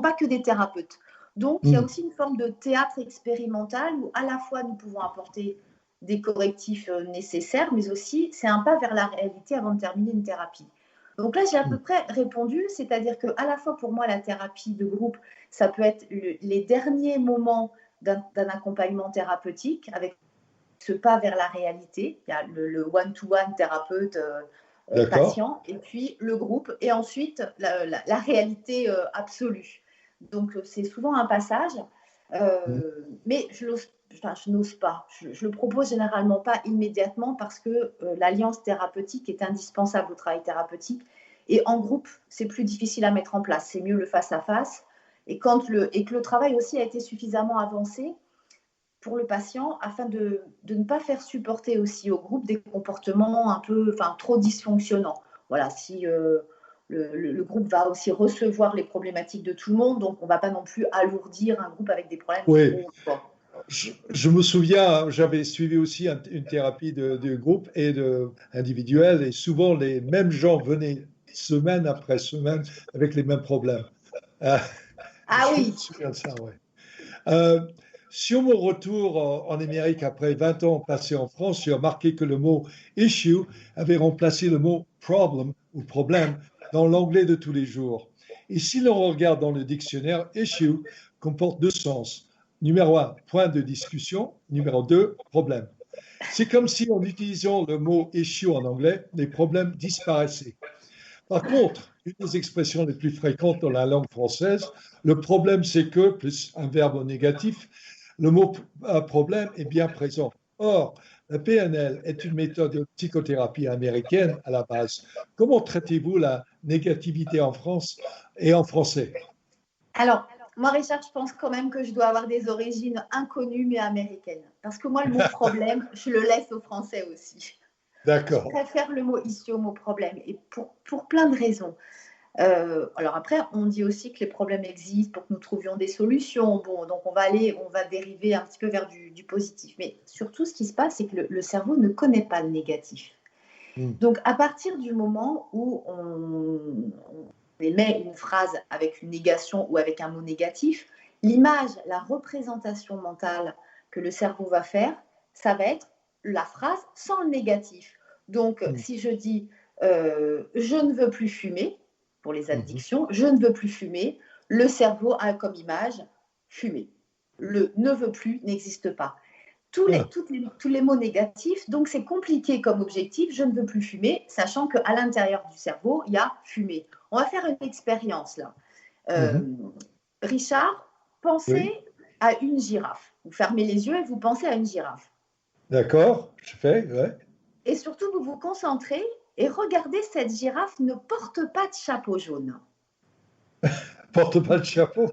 pas que des thérapeutes. Donc, il y a aussi une forme de théâtre expérimental où à la fois nous pouvons apporter des correctifs nécessaires, mais aussi c'est un pas vers la réalité avant de terminer une thérapie. Donc là, j'ai à peu près répondu, c'est-à-dire qu'à la fois pour moi, la thérapie de groupe, ça peut être les derniers moments d'un accompagnement thérapeutique avec ce pas vers la réalité. Il y a le one-to-one thérapeute patient, et puis le groupe, et ensuite la réalité absolue. Donc c'est souvent un passage, mais je n'ose pas. Je le propose généralement pas immédiatement parce que l'alliance thérapeutique est indispensable au travail thérapeutique. Et en groupe, c'est plus difficile à mettre en place. C'est mieux le face-à-face. Et que le travail aussi a été suffisamment avancé pour le patient afin de ne pas faire supporter aussi au groupe des comportements trop dysfonctionnants. Voilà, si le groupe va aussi recevoir les problématiques de tout le monde, donc on ne va pas non plus alourdir un groupe avec des problèmes trop forts. Je me souviens, j'avais suivi aussi une thérapie de groupe et individuelle, et souvent les mêmes gens venaient semaine après semaine avec les mêmes problèmes. Je me souviens de ça, oui. Sur mon retour en Amérique après 20 ans passés en France, j'ai remarqué que le mot issue avait remplacé le mot problem ou problème dans l'anglais de tous les jours. Et si l'on regarde dans le dictionnaire, issue comporte deux sens. Numéro 1, point de discussion. Numéro 2, problème. C'est comme si en utilisant le mot issue en anglais, les problèmes disparaissaient. Par contre, une des expressions les plus fréquentes dans la langue française, le problème c'est que, plus un verbe négatif, le mot problème est bien présent. Or, la PNL est une méthode de psychothérapie américaine à la base. Comment traitez-vous la négativité en France et en français? Alors, moi, Richard, je pense quand même que je dois avoir des origines inconnues mais américaines. Parce que moi, le mot problème, je le laisse aux Français aussi. D'accord. Je préfère le mot issue au mot problème, et pour plein de raisons. Alors après, on dit aussi que les problèmes existent pour que nous trouvions des solutions. Bon, donc on va dériver un petit peu vers du positif. Mais surtout, ce qui se passe, c'est que le cerveau ne connaît pas le négatif. Donc à partir du moment où on émet une phrase avec une négation ou avec un mot négatif, l'image, la représentation mentale que le cerveau va faire, ça va être la phrase sans le négatif. Donc si je dis je ne veux plus fumer, pour les addictions, je ne veux plus fumer, le cerveau a comme image fumer. Le ne veut plus n'existe pas. Tous les mots négatifs, donc c'est compliqué comme objectif, je ne veux plus fumer, sachant qu'à l'intérieur du cerveau, il y a fumer. On va faire une expérience là. Richard, pensez à une girafe. Vous fermez les yeux et vous pensez à une girafe. D'accord, je fais, ouais. Et surtout, vous vous concentrez et regardez, cette girafe ne porte pas de chapeau jaune. Porte pas de chapeau.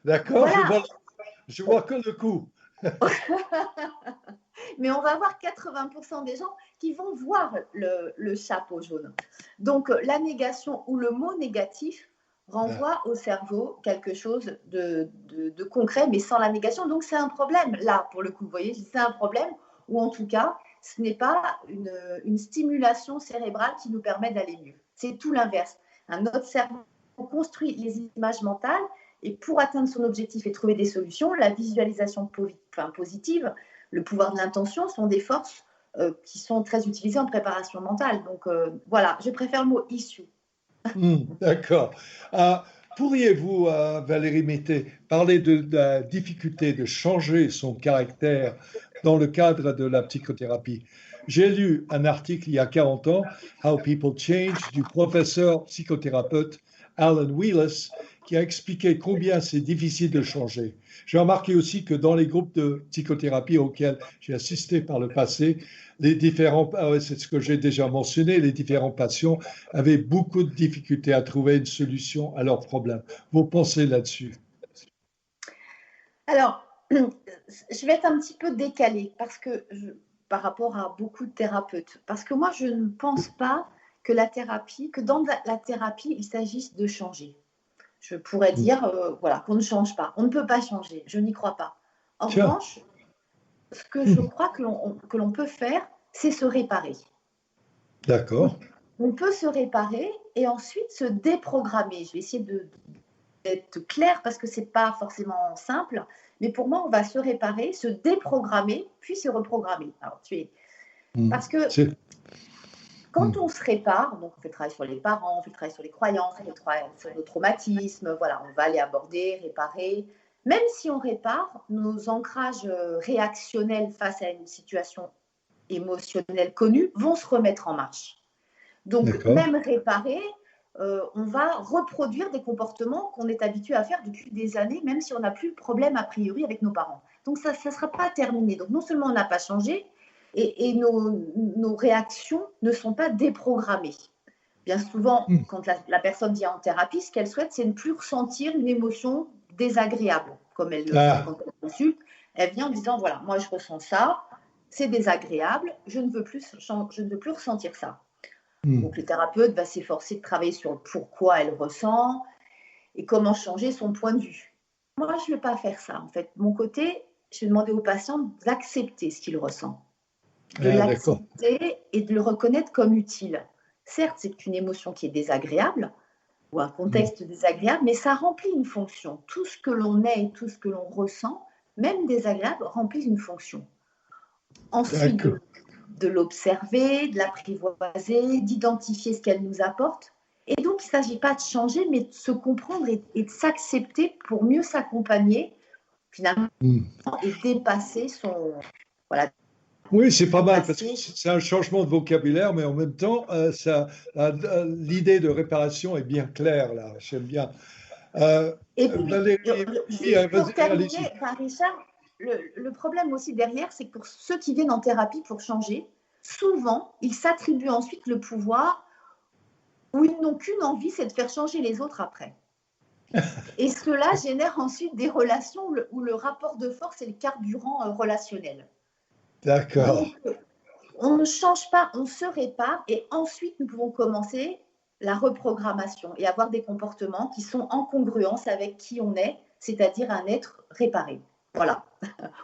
D'accord, voilà. je vois que le coup. Mais on va avoir 80% des gens qui vont voir le chapeau jaune. Donc, la négation ou le mot négatif renvoie au cerveau quelque chose de concret, mais sans la négation. Donc, c'est un problème, là, pour le coup. Vous voyez, c'est un problème, ou en tout cas, ce n'est pas une stimulation cérébrale qui nous permet d'aller mieux. C'est tout l'inverse. Notre cerveau construit les images mentales, et pour atteindre son objectif et trouver des solutions, la visualisation positive, le pouvoir de l'intention sont des forces qui sont très utilisées en préparation mentale. Donc voilà, je préfère le mot issue. D'accord. Pourriez-vous, Valérie Mété, parler de la difficulté de changer son caractère dans le cadre de la psychothérapie? J'ai lu un article il y a 40 ans, How People Change, du professeur psychothérapeute Alan Wheelis, qui a expliqué combien c'est difficile de changer. J'ai remarqué aussi que dans les groupes de psychothérapie auxquels j'ai assisté par le passé, c'est ce que j'ai déjà mentionné, les différents patients avaient beaucoup de difficultés à trouver une solution à leurs problèmes. Vos pensées là-dessus? Alors, je vais être un petit peu décalée par rapport à beaucoup de thérapeutes. Parce que moi, je ne pense pas que dans la thérapie, il s'agisse de changer. Je pourrais dire qu'on ne change pas. On ne peut pas changer. Je n'y crois pas. En revanche, ce que je crois que l'on peut faire, c'est se réparer. D'accord. On peut se réparer et ensuite se déprogrammer. Je vais essayer être clair parce que ce n'est pas forcément simple. Mais pour moi, on va se réparer, se déprogrammer, puis se reprogrammer. Alors, parce que quand on se répare, donc on fait le travail sur les parents, on fait le travail sur les croyances, on fait le travail sur nos traumatismes, voilà, on va les aborder, réparer. Même si on répare, nos ancrages réactionnels face à une situation émotionnelle connue vont se remettre en marche. Donc, même réparer, on va reproduire des comportements qu'on est habitué à faire depuis des années, même si on n'a plus de problème a priori avec nos parents. Donc, ça ne sera pas terminé. Donc, non seulement on n'a pas changé, et nos réactions ne sont pas déprogrammées. Bien souvent, quand la personne vient en thérapie, ce qu'elle souhaite, c'est ne plus ressentir une émotion désagréable, comme elle le fait quand elle consulte. Elle vient en disant, voilà, moi je ressens ça, c'est désagréable, je ne veux plus ressentir ça. Donc le thérapeute va s'efforcer de travailler sur le pourquoi elle ressent et comment changer son point de vue. Moi, je ne vais pas faire ça. En fait, de mon côté, je vais demander au patient d'accepter ce qu'il ressent, de l'accepter et de le reconnaître comme utile. Certes, c'est une émotion qui est désagréable ou un contexte désagréable, mais ça remplit une fonction. Tout ce que l'on est et tout ce que l'on ressent, même désagréable, remplit une fonction. Ensuite, de l'observer, de l'apprivoiser, d'identifier ce qu'elle nous apporte. Et donc, il ne s'agit pas de changer, mais de se comprendre et de s'accepter pour mieux s'accompagner, finalement, et dépasser son... Voilà. Oui, c'est pas mal, parce que c'est un changement de vocabulaire, mais en même temps, l'idée de réparation est bien claire, là. J'aime bien. Et puis, pour terminer, Richard, le problème aussi derrière, c'est que pour ceux qui viennent en thérapie pour changer, souvent, ils s'attribuent ensuite le pouvoir où ils n'ont qu'une envie, c'est de faire changer les autres après. Et cela génère ensuite des relations où le rapport de force est le carburant relationnel. D'accord. Donc, on ne change pas, on se répare et ensuite nous pouvons commencer la reprogrammation et avoir des comportements qui sont en congruence avec qui on est, c'est-à-dire un être réparé. Voilà,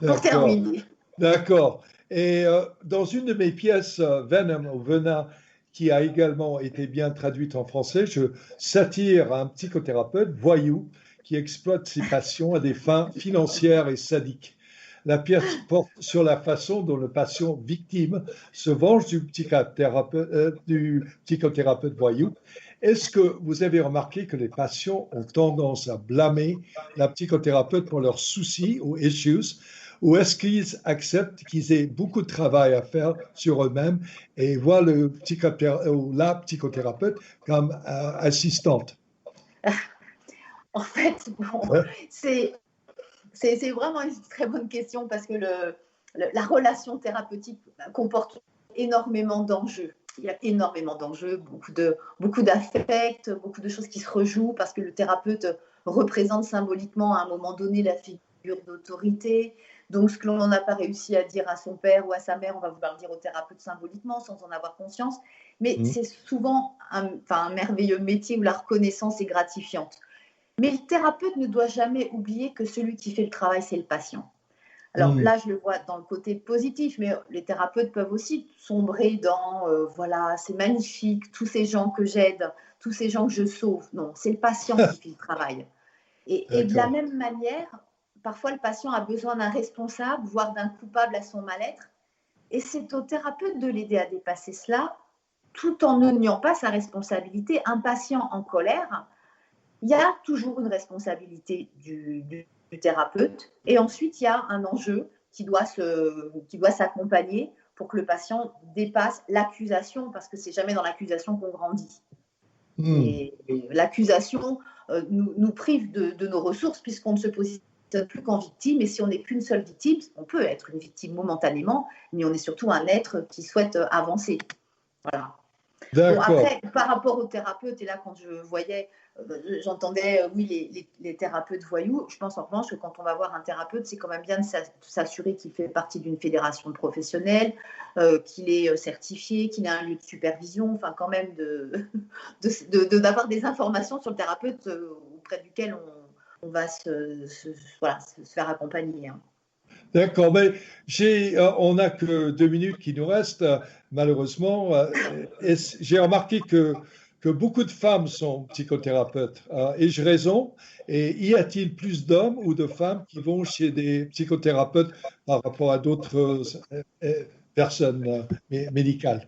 pour terminer. D'accord. Et dans une de mes pièces, Venom, ou Venin, qui a également été bien traduite en français, je satire un psychothérapeute voyou qui exploite ses passions à des fins financières et sadiques. La pièce porte sur la façon dont le patient victime se venge du psychothérapeute voyou. Est-ce que vous avez remarqué que les patients ont tendance à blâmer la psychothérapeute pour leurs soucis ou issues, ou est-ce qu'ils acceptent qu'ils aient beaucoup de travail à faire sur eux-mêmes et voient le psychothérapeute ou la psychothérapeute comme assistante? En fait, bon, c'est vraiment une très bonne question parce que la relation thérapeutique comporte énormément d'enjeux. Il y a énormément d'enjeux, beaucoup d'affects, beaucoup de choses qui se rejouent parce que le thérapeute représente symboliquement à un moment donné la figure d'autorité. Donc, ce que l'on n'a pas réussi à dire à son père ou à sa mère, on va vouloir le dire au thérapeute symboliquement sans en avoir conscience. Mais c'est souvent un merveilleux métier où la reconnaissance est gratifiante. Mais le thérapeute ne doit jamais oublier que celui qui fait le travail, c'est le patient. Alors là, je le vois dans le côté positif, mais les thérapeutes peuvent aussi sombrer dans voilà, c'est magnifique, tous ces gens que j'aide, tous ces gens que je sauve. Non, c'est le patient qui fait le travail. Et de la même manière, parfois le patient a besoin d'un responsable, voire d'un coupable à son mal-être. Et c'est au thérapeute de l'aider à dépasser cela, tout en ne niant pas sa responsabilité. Un patient en colère, il y a toujours une responsabilité du thérapeute. Et ensuite, il y a un enjeu qui doit s'accompagner pour que le patient dépasse l'accusation, parce que c'est jamais dans l'accusation qu'on grandit. Et l'accusation nous prive de nos ressources puisqu'on ne se positionne plus qu'en victime. Et si on n'est qu'une seule victime, on peut être une victime momentanément, mais on est surtout un être qui souhaite avancer. Voilà. Bon, après, par rapport aux thérapeutes, et là, quand je voyais, j'entendais, oui, les thérapeutes voyous, je pense en revanche que quand on va voir un thérapeute, c'est quand même bien de s'assurer qu'il fait partie d'une fédération professionnelle, qu'il est certifié, qu'il a un lieu de supervision, enfin, quand même, d'avoir des informations sur le thérapeute auprès duquel on va se faire accompagner. Hein. D'accord, mais on n'a que 2 minutes qui nous restent, malheureusement. Et j'ai remarqué que que beaucoup de femmes sont psychothérapeutes. Ai-je raison? Et y a-t-il plus d'hommes ou de femmes qui vont chez des psychothérapeutes par rapport à d'autres personnes médicales?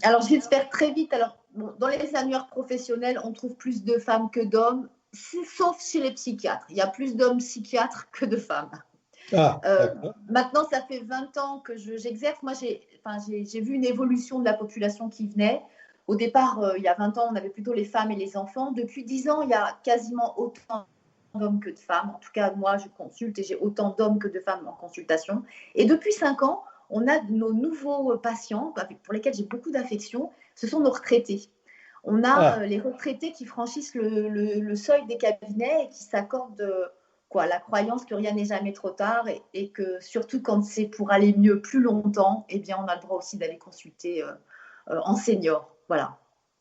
Alors, j'espère très vite. Alors, bon, dans les annuaires professionnels, on trouve plus de femmes que d'hommes, sauf chez les psychiatres. Il y a plus d'hommes psychiatres que de femmes. Maintenant, ça fait 20 ans que j'exerce. Moi, j'ai vu une évolution de la population qui venait. Au départ, il y a 20 ans, on avait plutôt les femmes et les enfants. Depuis 10 ans, il y a quasiment autant d'hommes que de femmes. En tout cas, moi, je consulte et j'ai autant d'hommes que de femmes en consultation. Et depuis 5 ans, on a nos nouveaux patients pour lesquels j'ai beaucoup d'affection. Ce sont nos retraités. On a les retraités qui franchissent le seuil des cabinets et qui s'accordent la croyance que rien n'est jamais trop tard et que surtout quand c'est pour aller mieux plus longtemps, eh bien, on a le droit aussi d'aller consulter en senior. Voilà.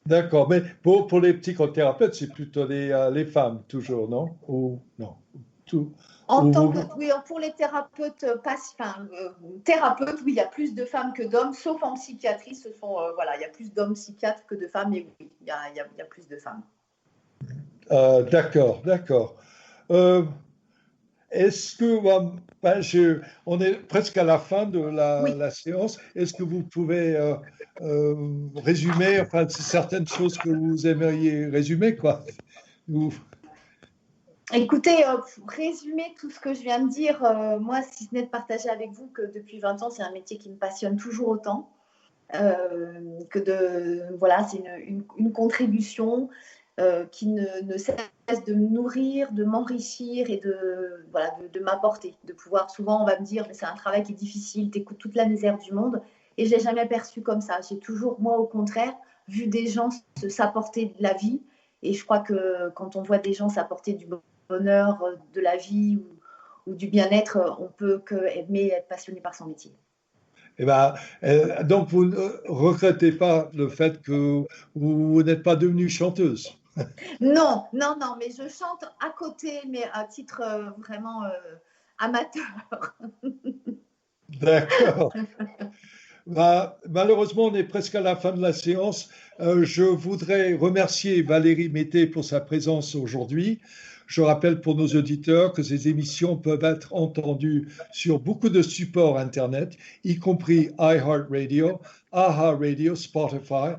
D'accord, mais pour les psychothérapeutes, c'est plutôt les femmes toujours, non? Ou non? Oui, pour les thérapeutes, thérapeutes, oui, il y a plus de femmes que d'hommes, sauf en psychiatrie, il y a plus d'hommes psychiatres que de femmes, mais oui, il y a plus de femmes. D'accord. Est-ce que, on est presque à la fin de la séance, est-ce que vous pouvez résumer, certaines choses que vous aimeriez résumer, quoi? Écoutez, résumer tout ce que je viens de dire, moi, si ce n'est de partager avec vous que depuis 20 ans, c'est un métier qui me passionne toujours autant, c'est une contribution qui ne cesse de me nourrir, de m'enrichir et de m'apporter. De pouvoir, souvent, on va me dire, mais c'est un travail qui est difficile, tu écoutes toute la misère du monde. Et je ne l'ai jamais perçu comme ça. J'ai toujours, moi, au contraire, vu des gens s'apporter de la vie. Et je crois que quand on voit des gens s'apporter du bonheur, de la vie ou du bien-être, on peut qu'aimer être passionné par son métier. Donc, vous ne regrettez pas le fait que vous n'êtes pas devenue chanteuse? Non, mais je chante à côté, mais à titre vraiment amateur. D'accord. Malheureusement, on est presque à la fin de la séance. Je voudrais remercier Valérie Mété pour sa présence aujourd'hui. Je rappelle pour nos auditeurs que ces émissions peuvent être entendues sur beaucoup de supports Internet, y compris iHeartRadio, AHA Radio, Spotify,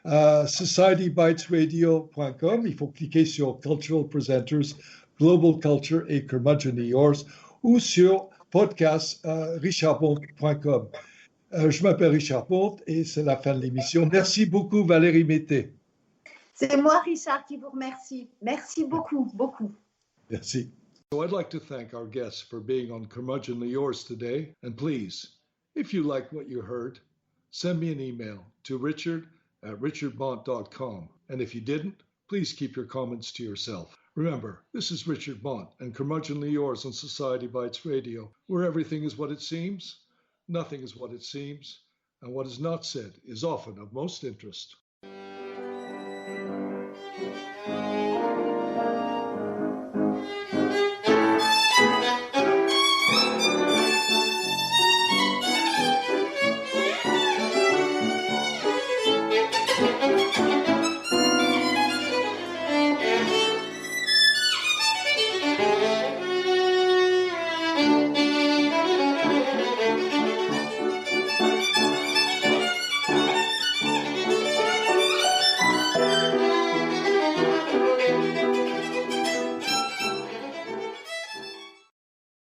societybitesradio.com. Il faut cliquer sur Cultural Presenters, Global Culture et Curmudgeonly Yours ou sur podcast richardbonte.com. Je m'appelle Richard Bonte et c'est la fin de l'émission. Merci beaucoup Valérie Mété. C'est moi Richard qui vous remercie. Merci beaucoup. Merci. So I'd like to thank our guests for being on Curmudgeonly Yours today. And please, if you like what you heard, send me an email to richard@richardbonte.com. And if you didn't, please keep your comments to yourself. Remember, this is Richard Bonte and Curmudgeonly Yours on Society Bites Radio, where everything is what it seems, nothing is what it seems, and what is not said is often of most interest.